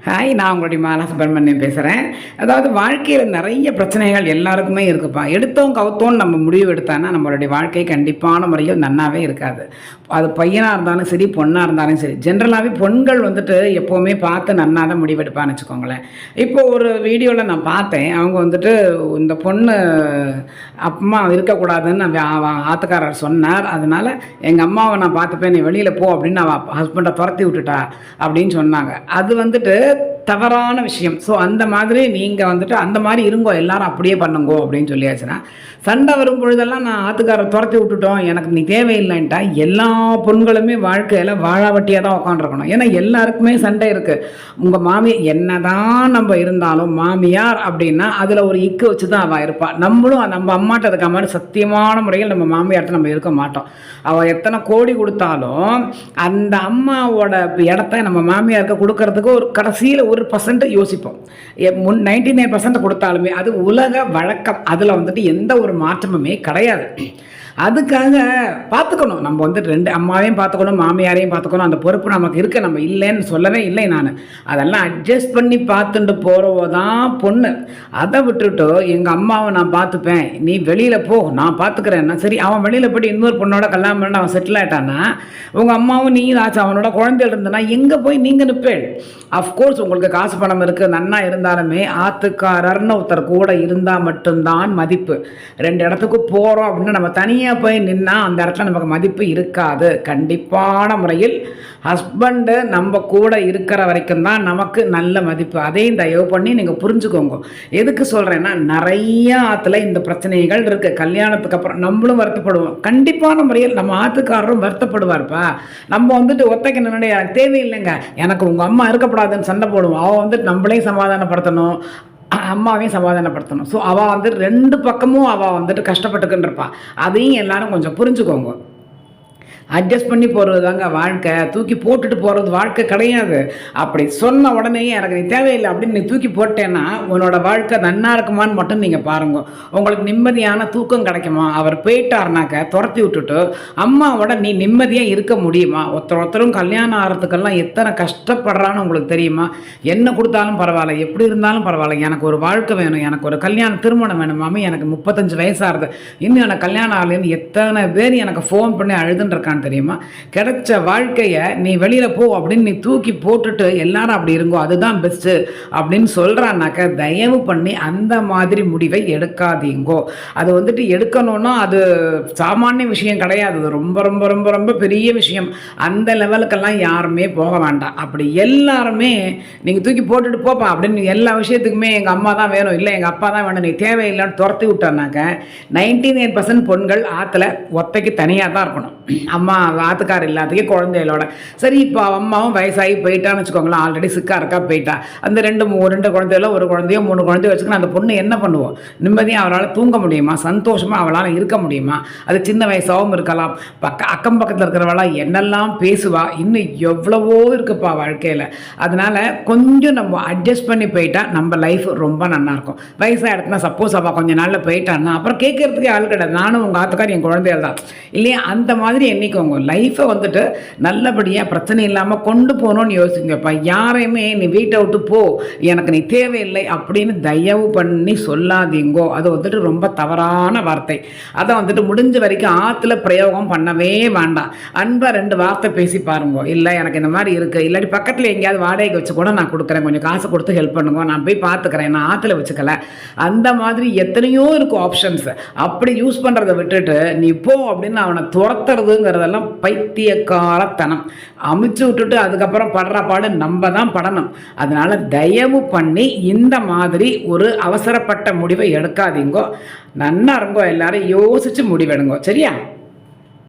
Hi, நான் உங்களுடைய மாலா சுப்பிரமணியன் பேசுகிறேன். அதாவது வாழ்க்கையில் நிறைய பிரச்சனைகள் எல்லாருக்குமே இருக்குப்பா. எடுத்தோம் கவுத்தோன்னு நம்ம முடிவு எடுத்தான்னா நம்மளுடைய வாழ்க்கை கண்டிப்பான முறையில் நன்னாவே இருக்காது. அது பையனாக இருந்தாலும் சரி, பொண்ணாக இருந்தாலும் சரி. ஜென்ரலாகவே பெண்கள் வந்துட்டு எப்போவுமே பார்த்து நன்னா தான் முடிவெடுப்பான்னு வச்சுக்கோங்களேன். இப்போது ஒரு வீடியோவில் நான் பார்த்தேன். அவங்க வந்துட்டு இந்த பொண்ணு அம்மா இருக்கக்கூடாதுன்னு ஆத்துக்காரர் சொன்னார். அதனால் எங்கள் அம்மாவை நான் பார்த்துப்பேன், நீ வெளியில் போ அப்படின்னு அவள் ஹஸ்பண்டை துரத்தி விட்டுட்டா அப்படின்னு சொன்னாங்க. அது வந்துட்டு தவறான விஷயம். ஸோ அந்த மாதிரி நீங்கள் வந்துட்டு அந்த மாதிரி இருங்கோ, எல்லாரும் அப்படியே பண்ணுங்கோ அப்படின்னு சொல்லியாச்சுன்னா, சண்டை வரும் பொழுதெல்லாம் நான் ஆத்துக்காரை துரத்தி விட்டுட்டோம், எனக்கு நீ தேவையில்லைன்ட்டா எல்லா பெண்களுமே வாழ்க்கையில் வாழாவட்டியாக தான் உட்காந்துருக்கணும். ஏன்னா எல்லாருக்குமே சண்டை இருக்குது. உங்கள் மாமியார் என்ன தான் நம்ம இருந்தாலும் மாமியார் அப்படின்னா அதில் ஒரு இக்கு வச்சு தான் அவள் இருப்பாள். நம்மளும் நம்ம அம்மாட்ட இருக்க மாதிரி சத்தியமான முறையில் நம்ம மாமியார்ட்ட நம்ம இருக்க மாட்டோம். அவள் எத்தனை கோடி கொடுத்தாலும் அந்த அம்மாவோட இடத்த நம்ம மாமியாருக்கு கொடுக்கறதுக்கு ஒரு கடைசியில் 1% யோசிப்போம். 99% கொடுத்தாலுமே அது உலக வழக்கம். அதில் வந்துட்டு எந்த ஒரு மாற்றமுமே கிடையாது. அதுக்காக பார்த்துக்கணும். நம்ம வந்துட்டு 2 அம்மாவையும் பார்த்துக்கணும், மாமியாரையும் பார்த்துக்கணும். அந்த பொறுப்பு நமக்கு இருக்க, நம்ம இல்லைன்னு சொல்லவே இல்லை நான். அதெல்லாம் அட்ஜஸ்ட் பண்ணி பார்த்துட்டு போகிறவோ தான் பொண்ணு. அதை விட்டுட்டு எங்கள் அம்மாவை நான் பார்த்துப்பேன், நீ வெளியில் போ நான் பார்த்துக்கிறேன்னா சரி. அவன் வெளியில் போய்ட்டு இன்னொரு பொண்ணோட கல்யாணம் பண்ணி அவன் செட்டில் ஆகிட்டான்னா உங்கள் அம்மாவும் நீ ஆச்சு அவனோட குழந்தைகள் இருந்தனா எங்கே போய் நீங்கள் நிற்பேள்? அஃப்கோர்ஸ் உங்களுக்கு காசு பணம் இருக்குது, நன்னா இருந்தாலுமே ஆத்துக்காரர்னு ஒருத்தர் கூட இருந்தால் மட்டும்தான் மதிப்பு. 2 இடத்துக்கு போகிறோம் அப்படின்னு நம்ம தனியாக போய் நின்னா அந்த இடத்துல நமக்கு மதிப்பு இருக்காது. கண்டிப்பான முறையில் ஹஸ்பண்டு நம்ம கூட இருக்கிற வரைக்கும் தான் நமக்கு நல்ல மதிப்பு. அதையும் தயவு பண்ணி நீங்கள் புரிஞ்சுக்கோங்க. எதுக்கு சொல்கிறேன்னா, நிறைய ஆற்றுல இந்த பிரச்சனைகள் இருக்குது. கல்யாணத்துக்கு அப்புறம் நம்மளும் வருத்தப்படுவோம். கண்டிப்பான முறையில் நம்ம ஆத்துக்காரரும் வருத்தப்படுவார்ப்பா. நம்ம வந்துட்டு ஒத்தைக்கு நின்று எனக்கு தேவையில்லைங்க, எனக்கு உங்கள் அம்மா இருக்கப்படாதுன்னு சண்டை போடுவோம். அவள் வந்துட்டு நம்மளையும் சமாதானப்படுத்தணும், அம்மாவையும் சமாதானப்படுத்தணும். ஸோ அவள் வந்துட்டு 2 பக்கமும் அவள் வந்துட்டு கஷ்டப்பட்டுக்குன்னு இருப்பாள். அதையும் எல்லாரும் கொஞ்சம் புரிஞ்சுக்கோங்க. அட்ஜஸ்ட் பண்ணி போகிறது தாங்க வாழ்க்கை. தூக்கி போட்டுட்டு போகிறது வாழ்க்கை கிடையாது. அப்படி சொன்ன உடனே எனக்கு நீ தேவையில்லை அப்படின்னு நீ தூக்கி போட்டேன்னா உன்னோட வாழ்க்கை நன்னா இருக்குமான்னு மட்டும் நீங்கள் பாருங்க. உங்களுக்கு நிம்மதியான தூக்கம் கிடைக்குமா? அவர் போயிட்டாருனாக்க துரத்தி விட்டுட்டு அம்மாவோட நீ நிம்மதியாக இருக்க முடியுமா? ஒருத்தரும் கல்யாணம் ஆகிறதுக்கெல்லாம் எத்தனை கஷ்டப்படுறான்னு உங்களுக்கு தெரியுமா? என்ன கொடுத்தாலும் பரவாயில்ல, எப்படி இருந்தாலும் பரவாயில்ல, எனக்கு ஒரு வாழ்க்கை வேணும், எனக்கு ஒரு திருமணம் வேணும் மாமி, எனக்கு 35 வயசாகுது, இன்னும் எனக்கு கல்யாணம் ஆகலைன்னு எத்தனை பேர் எனக்கு ஃபோன் பண்ணி அழுதுன்னு தெரியுமா? கிடைச்ச வாழ்க்கையை நீ வெளியில் போ அப்படின்னு நீ தூக்கி போட்டுட்டு எல்லாரும் அப்படி இருங்கோ, அதுதான் பெஸ்ட்டு அப்படின்னு சொல்கிறான்னாக்க தயவு பண்ணி அந்த மாதிரி முடிவை எடுக்காதீங்கோ. அது வந்துட்டு எடுக்கணும்னா அது சாமானிய விஷயம் கிடையாது. அது ரொம்ப ரொம்ப ரொம்ப ரொம்ப பெரிய விஷயம். அந்த லெவலுக்கெல்லாம் யாருமே போக வேண்டாம். அப்படி எல்லாருமே நீங்கள் தூக்கி போட்டுட்டு போப்பா அப்படின்னு எல்லா விஷயத்துக்குமே எங்கள் அம்மா தான் வேணும், இல்லை எங்கள் அப்பா தான் வேணும், நீ தேவையில்லைன்னு துரத்தி விட்டானாக்க 99% பெண்கள் ஆற்றுல ஒத்தைக்கு தனியாக தான் இருக்கணும். அம்மா ஆத்துக்கார் இல்லாததுக்கே குழந்தைகளோட. சரி, இப்போ அம்மாவும் வயசாகி போயிட்டான்னு வச்சுக்கோங்களேன், ஆல்ரெடி சிக்கா இருக்கா போயிட்டா. அந்த 2 குழந்தைகளோ 1 குழந்தையோ 3 குழந்தையோ வச்சுக்கணும். அந்த பொண்ணு என்ன பண்ணுவோம்? நிம்மதியாக அவளால் தூங்க முடியுமா? சந்தோஷமாக அவளால் இருக்க முடியுமா? அது சின்ன வயசாகவும் இருக்கலாம். அக்கம் பக்கத்தில் இருக்கிறவளா என்னெல்லாம் பேசுவா, இன்னும் எவ்வளவோ இருக்குப்பா வாழ்க்கையில். அதனால் கொஞ்சம் நம்ம அட்ஜஸ்ட் பண்ணி போயிட்டா நம்ம லைஃப் ரொம்ப நல்லாயிருக்கும். வயசாக இடத்துல சப்போஸ் அவள் கொஞ்சம் நாளில் போயிட்டான்னா அப்புறம் கேட்கறதுக்கே ஆள் கிடையாது. நானும் உங்கள் ஆத்துக்கார் என் குழந்தைகள் தான் இல்லையா? அந்த மாதிரி எண்ணிக்கோங்க. லைஃப்பை வந்துட்டு நல்லபடியாக பிரச்சனை இல்லாமல் கொண்டு போகணும்னு யோசிங்கப்பா. யாரையுமே நீ வீட்டை விட்டு போ, எனக்கு நீ தேவையில்லை அப்படின்னு தயவு பண்ணி சொல்லாதீங்கோ. அது வந்துட்டு ரொம்ப தவறான வார்த்தை. அதை வந்துட்டு முடிஞ்ச வரைக்கும் ஆற்றுல பிரயோகம் பண்ணவே வேண்டாம். அன்பாக 2 வார்த்தை பேசி பாருங்க. இல்லை எனக்கு இந்த மாதிரி இருக்குது, இல்லாட்டி பக்கத்தில் எங்கேயாவது வாடகைக்கு வச்சு கூட நான் கொடுக்குறேன், கொஞ்சம் காசு கொடுத்து ஹெல்ப் பண்ணுங்க, நான் போய் பார்த்துக்கிறேன், நான் ஆற்றுல வச்சுக்கல. அந்த மாதிரி எத்தனையோ இருக்கும் ஆப்ஷன்ஸ். அப்படி யூஸ் பண்ணுறதை விட்டுட்டு நீ போ அப்படின்னு அவனை துரத்துறதுங்கிறதெல்லாம் பைத்தியக்காரத்தனம். அமுச்சு விட்டுட்டு அதுக்கப்புறம் படுற பாடு நம்ம தான் படணும். அதனால் தயவு பண்ணி இந்த மாதிரி ஒரு அவசரப்பட்ட முடிவை எடுக்காதீங்கோ. நன்னா இருங்கோ, எல்லாரும் யோசித்து முடிவெடுங்கோ. சரியா?